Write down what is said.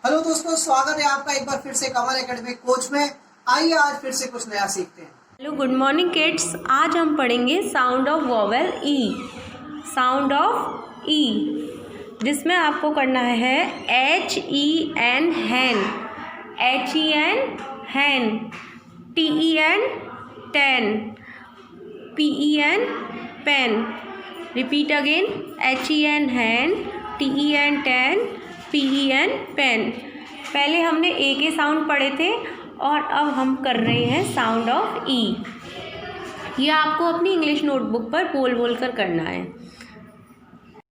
Hello दोस्तों, स्वागत है आपका एक बार फिर से कमल एकेडमिक कोच में। आइए आज फिर से कुछ नया सीखते हैं। Hello, good morning kids. आज हम पढ़ेंगे sound of vowel E. Sound of E, जिसमें आपको करना है HEN hen, HEN hen, TEN ten, PEN pen. Repeat again, HEN hen, TEN ten, PEN pen. पहले हमने ए के साउंड पढ़े थे और अब हम कर रहे हैं साउंड ऑफ ई। ये आपको अपनी इंग्लिश नोटबुक पर बोल बोल कर करना है।